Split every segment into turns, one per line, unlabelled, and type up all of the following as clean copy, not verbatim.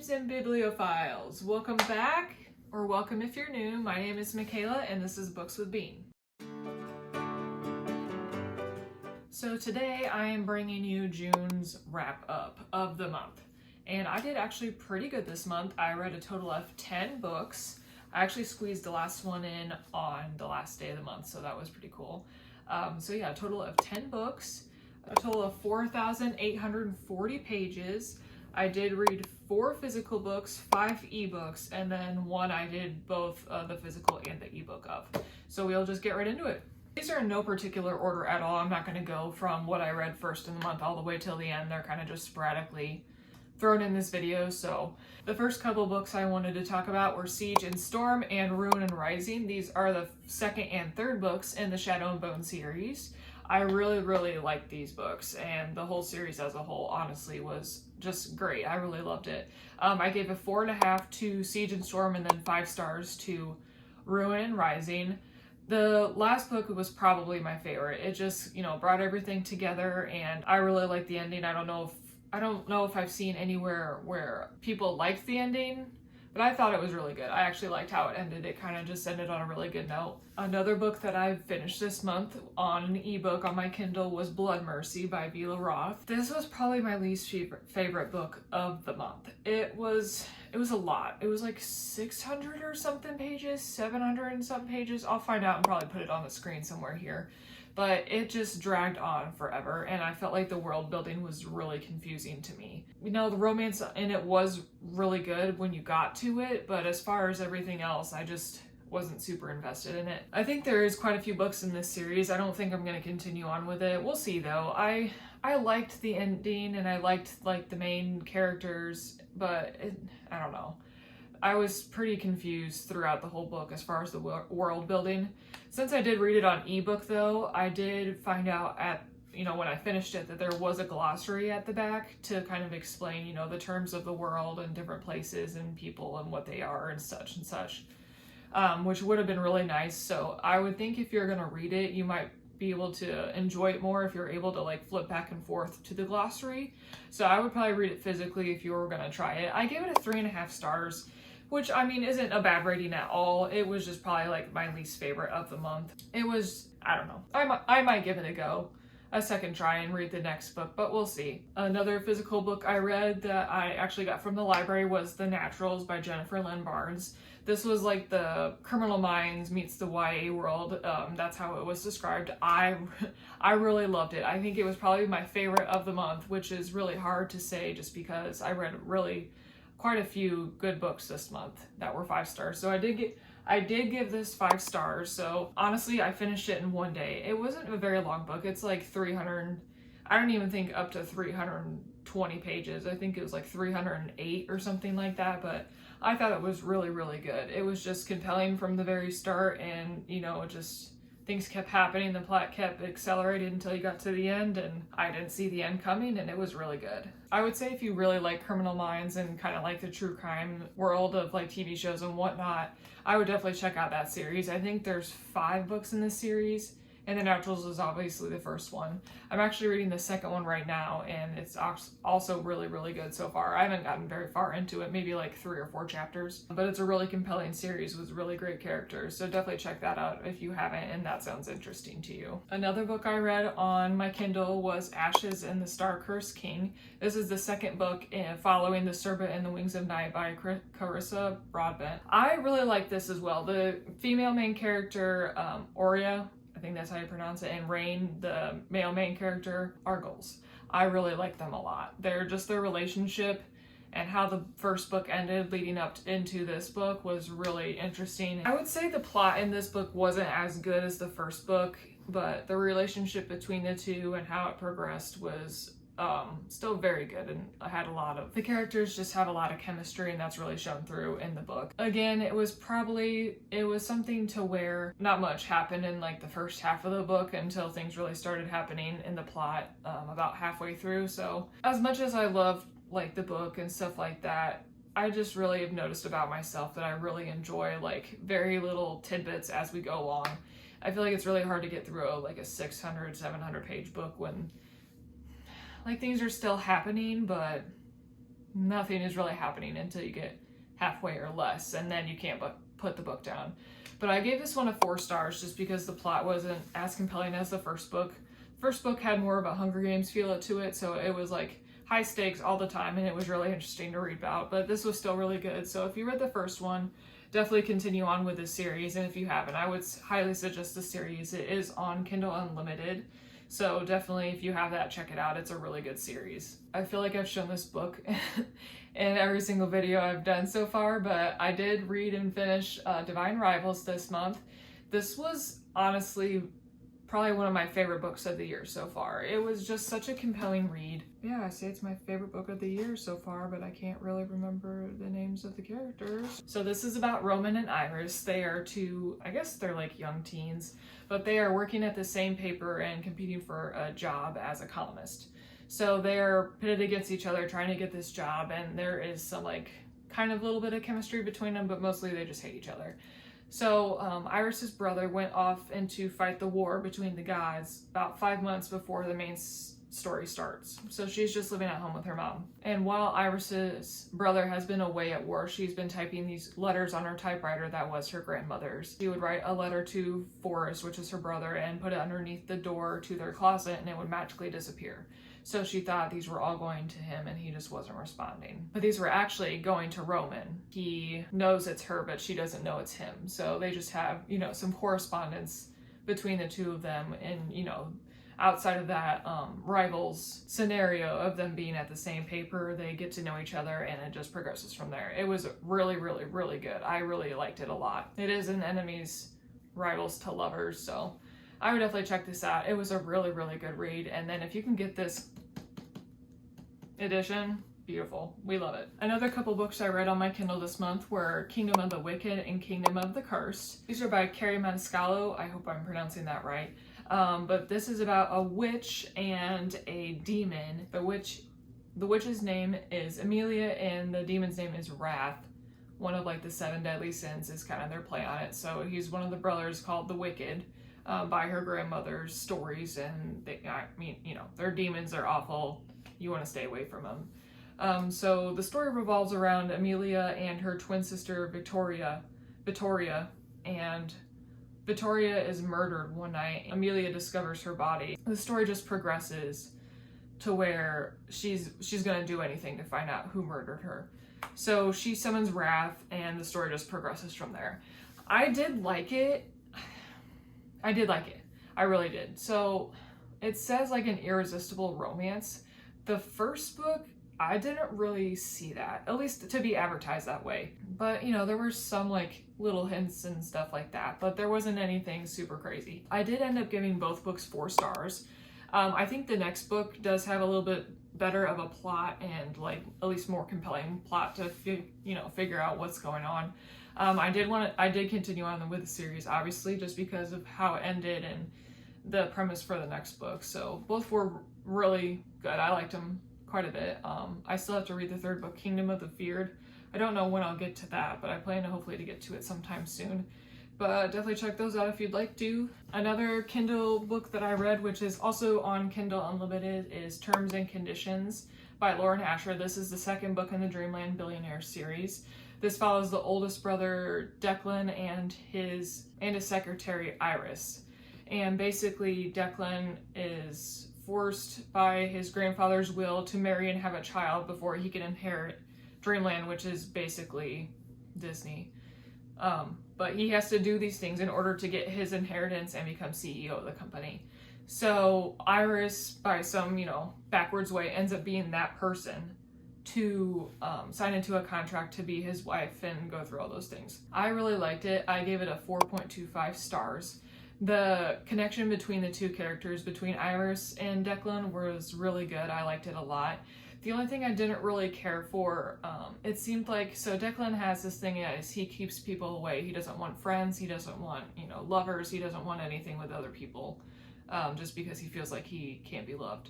bibliobs and bibliophiles. Welcome back, or welcome if you're new. My name is Michaela and this is Books with Bean. So today I am bringing you June's wrap up of the month. And I did actually pretty good this month. I read a total of 10 books. I actually squeezed the last one in on the last day of the month, so that was pretty cool. So yeah, a total of 10 books, a total of 4,840 pages. I did read 4 physical books, 5 ebooks, and then one I did both the physical and the ebook of. So we'll just get right into it. These are in no particular order at all. I'm not going to go from what I read first in the month all the way till the end. They're kind of just sporadically thrown in this video. So the first couple books I wanted to talk about were Siege and Storm and Ruin and Rising. These are the second and third books in the Shadow and Bone series. I really liked these books, and the whole series as a whole honestly was just great. I really loved it. I gave a 4.5 to Siege and Storm and then 5 stars to Ruin and Rising. The last book was probably my favorite. It just, brought everything together, and I really liked the ending. I don't know if I've seen anywhere where people liked the ending, but I thought it was really good. I actually liked how it ended. It kind of just ended on a really good note. Another book that I finished this month on an ebook on my Kindle was Blood Mercy by Vila Roth. This was probably my least favorite book of the month. It was a lot. It was like 600 or something pages, 700 and something pages. I'll find out and probably put it on the screen somewhere here. But it just dragged on forever, and I felt like the world building was really confusing to me. The romance in it was really good when you got to it, but as far as everything else, I just wasn't super invested in it. I think there is quite a few books in this series. I don't think I'm going to continue on with it. We'll see though. I liked the ending, and I liked the main characters, but I don't know. I was pretty confused throughout the whole book as far as the world building. Since I did read it on ebook though, I did find out when I finished it that there was a glossary at the back to kind of explain, the terms of the world and different places and people and what they are and such, which would have been really nice. So I would think if you're gonna read it, you might be able to enjoy it more if you're able to flip back and forth to the glossary. So I would probably read it physically if you were gonna try it. I gave it a 3.5 stars. Which, isn't a bad rating at all. It was just probably my least favorite of the month. It was, I don't know. I might give it a second try and read the next book, but we'll see. Another physical book I read that I actually got from the library was The Naturals by Jennifer Lynn Barnes. This was like the Criminal Minds meets the YA world. That's how it was described. I really loved it. I think it was probably my favorite of the month, which is really hard to say just because I read quite a few good books this month that were 5 stars. So I did give this 5 stars. So honestly, I finished it in one day. It wasn't a very long book. It's like 300, I don't even think up to 320 pages. I think it was like 308 or something like that. But I thought it was really good. It was just compelling from the very start, and just things kept happening. The plot kept accelerating until you got to the end, and I didn't see the end coming, and it was really good. I would say if you really like Criminal Minds and kind of like the true crime world of TV shows and whatnot, I would definitely check out that series. I think there's 5 books in this series, and The Naturals is obviously the first one. I'm actually reading the second one right now, and it's also really good so far. I haven't gotten very far into it, maybe like 3 or 4 chapters, but it's a really compelling series with really great characters, so definitely check that out if you haven't and that sounds interesting to you. Another book I read on my Kindle was Ashes and the Star-Cursed King. This is the second book following The Serpent and the Wings of Night by Carissa Broadbent. I really like this as well. The female main character, Aurea, I think that's how you pronounce it, and Rain, the male main character, are goals. I really like them a lot. Their relationship and how the first book ended leading up into this book was really interesting. I would say the plot in this book wasn't as good as the first book, but the relationship between the two and how it progressed was still very good, and the characters just have a lot of chemistry, and that's really shown through in the book. Again, it was something to where not much happened in the first half of the book until things really started happening in the plot about halfway through. So as much as I love the book and stuff like that, I just really have noticed about myself that I really enjoy very little tidbits as we go along. I feel like it's really hard to get through a 600, 700 page book when things are still happening, but nothing is really happening until you get halfway or less, and then you can't put the book down. But I gave this one a 4 stars just because the plot wasn't as compelling as the first book. First book had more of a Hunger Games feel to it, so it was like high stakes all the time, and it was really interesting to read about, but this was still really good. So if you read the first one, definitely continue on with this series, and if you haven't, I would highly suggest the series. It is on Kindle Unlimited, so definitely if you have that, check it out. It's a really good series. I feel like I've shown this book in every single video I've done so far, but I did read and finish Divine Rivals this month. This was honestly probably one of my favorite books of the year so far. It was just such a compelling read. Yeah, I say it's my favorite book of the year so far, but I can't really remember the names of the characters. So this is about Roman and Iris. They are two, I guess they're like young teens, but they are working at the same paper and competing for a job as a columnist. So they're pitted against each other trying to get this job, and there is some like kind of little bit of chemistry between them, but mostly they just hate each other. So Iris's brother went off in to fight the war between the gods about 5 months before the main story starts. So she's just living at home with her mom. And while Iris's brother has been away at war, she's been typing these letters on her typewriter that was her grandmother's. She would write a letter to Forrest, which is her brother, and put it underneath the door to their closet, and it would magically disappear. So she thought these were all going to him, and he just wasn't responding. But these were actually going to Roman. He knows it's her, but she doesn't know it's him. So they just have, you know, some correspondence between the two of them. And, you know, outside of that rivals scenario of them being at the same paper, they get to know each other, and it just progresses from there. It was really, really, really good. I really liked it a lot. It is an enemies, rivals to lovers, so I would definitely check this out. It was a really, really good read. And then if you can get this edition, beautiful. We love it. Another couple books I read on my Kindle this month were Kingdom of the Wicked and Kingdom of the Cursed. These are by Carrie Maniscalco. I hope I'm pronouncing that right. But this is about a witch and a demon. The witch's name is Amelia, and the demon's name is Wrath. One of like the 7 deadly sins is kind of their play on it. So he's one of the brothers called the Wicked. By her grandmother's stories, and they, I mean, you know, they're demons, they're awful, you want to stay away from them. So the story revolves around Amelia and her twin sister Victoria, and Victoria is murdered one night. Amelia discovers her body. The story just progresses to where she's gonna do anything to find out who murdered her. So she summons Wrath, and the story just progresses from there. I did like it. I really did. So it says like an irresistible romance. The first book, I didn't really see that, at least to be advertised that way. But, you know, there were some like little hints and stuff like that, but there wasn't anything super crazy. I did end up giving both books 4 stars. I think the next book does have a little bit better of a plot and like at least more compelling plot to figure out what's going on. I did continue on with the series, obviously, just because of how it ended and the premise for the next book. So both were really good. I liked them quite a bit. I still have to read the 3rd book, Kingdom of the Feared. I don't know when I'll get to that, but I plan to hopefully to get to it sometime soon. But definitely check those out if you'd like to. Another Kindle book that I read, which is also on Kindle Unlimited, is Terms and Conditions by Lauren Asher. This is the 2nd book in the Dreamland Billionaire series. This follows the oldest brother, Declan, and his secretary, Iris. And basically, Declan is forced by his grandfather's will to marry and have a child before he can inherit Dreamland, which is basically Disney. But he has to do these things in order to get his inheritance and become CEO of the company. So Iris, by some, backwards way, ends up being that person to sign into a contract to be his wife and go through all those things. I really liked it. I gave it a 4.25 stars. The connection between the two characters, between Iris and Declan, was really good. I liked it a lot. The only thing I didn't really care for, it seemed like, so Declan has this thing as he keeps people away. He doesn't want friends, he doesn't want, lovers, he doesn't want anything with other people, just because he feels like he can't be loved.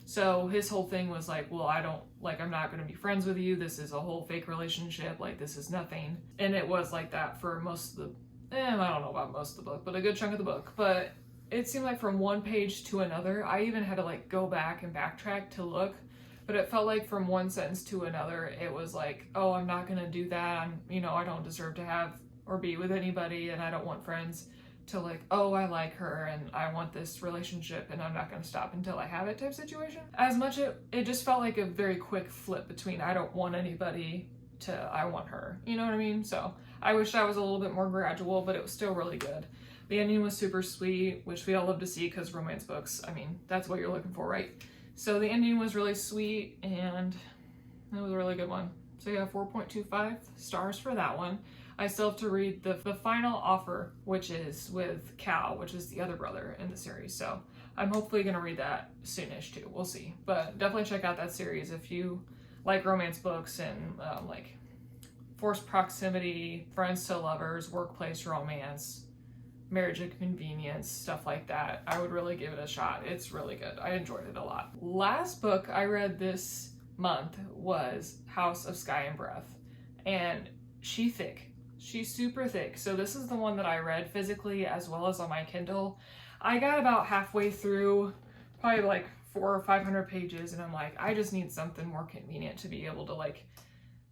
So his whole thing was like, well, I'm not going to be friends with you. This is a whole fake relationship. Like, this is nothing. And it was like that for most of the, I don't know about most of the book, but a good chunk of the book. But it seemed like from one page to another, I even had to like go back and backtrack to look but it felt like from one sentence to another, it was like, oh, I'm not gonna do that. I don't deserve to have or be with anybody, and I don't want friends, to like, oh, I like her and I want this relationship and I'm not gonna stop until I have it type situation. As much it just felt like a very quick flip between I don't want anybody to I want her. You know what I mean? So I wish that was a little bit more gradual, but it was still really good. The ending was super sweet, which we all love to see because romance books, I mean, that's what you're looking for, right? So the ending was really sweet and it was a really good one. So yeah, 4.25 stars for that one. I still have to read the final offer, which is with Cal, which is the other brother in the series. So I'm hopefully going to read that soonish too. We'll see. But definitely check out that series if you like romance books and like forced proximity, friends to lovers, workplace romance, marriage and convenience, stuff like that. I would really give it a shot. It's really good. I enjoyed it a lot. Last book I read this month was House of Sky and Breath. And she's super thick. So this is the one that I read physically as well as on my Kindle. I got about halfway through, probably like 400 or 500 pages, and I'm like, I just need something more convenient to be able to like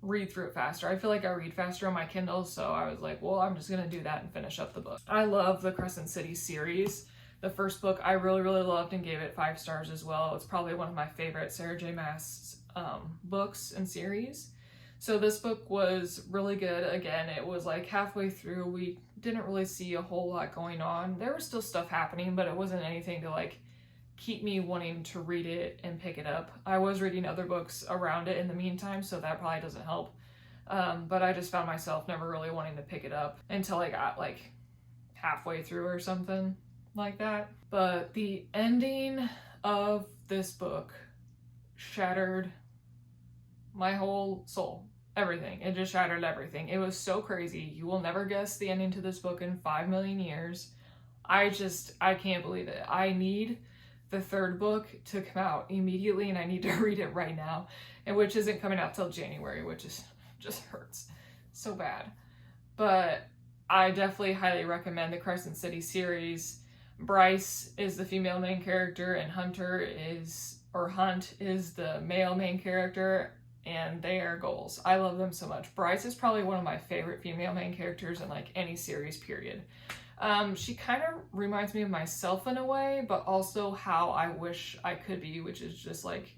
read through it faster. I feel like I read faster on my Kindle, so I was like, well, I'm just gonna do that and finish up the book. I love the Crescent City series. The first book I really, really loved and gave it 5 stars as well. It's probably one of my favorite Sarah J. Maas books and series. So this book was really good. Again, it was like halfway through. We didn't really see a whole lot going on. There was still stuff happening, but it wasn't anything to like keep me wanting to read it and pick it up. I was reading other books around it in the meantime, so that probably doesn't help. But I just found myself never really wanting to pick it up until I got like halfway through or something like that. But the ending of this book shattered my whole soul. Everything. It just shattered everything. It was so crazy. You will never guess the ending to this book in 5 million years. I can't believe it. I need the 3rd book to come out immediately, and I need to read it right now, and which isn't coming out till January, which is just hurts so bad. But I definitely highly recommend the Crescent City series. Bryce is the female main character, and Hunt is the male main character, and they are goals. I love them so much. Bryce is probably one of my favorite female main characters in like any series, period. She kind of reminds me of myself in a way, but also how I wish I could be, which is just like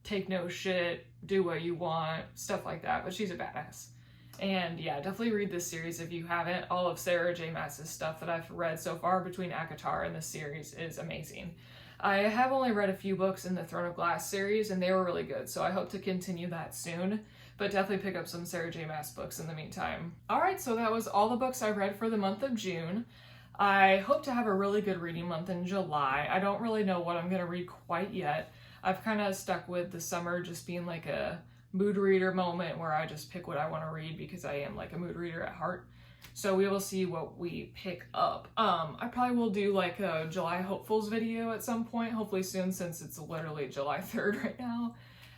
take no shit, do what you want, stuff like that. But she's a badass. And yeah, definitely read this series if you haven't. All of Sarah J. Maas's stuff that I've read so far between ACOTAR and this series is amazing. I have only read a few books in the Throne of Glass series, and they were really good, so I hope to continue that soon, but definitely pick up some Sarah J. Maas books in the meantime. Alright, so that was all the books I read for the month of June. I hope to have a really good reading month in July. I don't really know what I'm going to read quite yet. I've kind of stuck with the summer just being like a mood reader moment where I just pick what I want to read because I am like a mood reader at heart. So we will see what we pick up. I probably will do like a July hopefuls video at some point, hopefully soon, since it's literally July 3rd right now.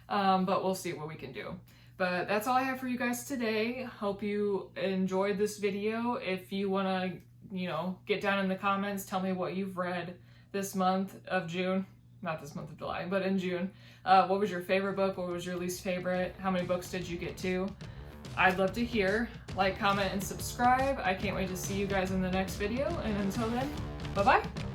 But we'll see what we can do. But that's all I have for you guys today. Hope you enjoyed this video. If you want to, get down in the comments, tell me what you've read this month of June. Not this month of July, but in June. What was your favorite book? What was your least favorite? How many books did you get to? I'd love to hear. Like, comment, and subscribe. I can't wait to see you guys in the next video. And until then, bye-bye.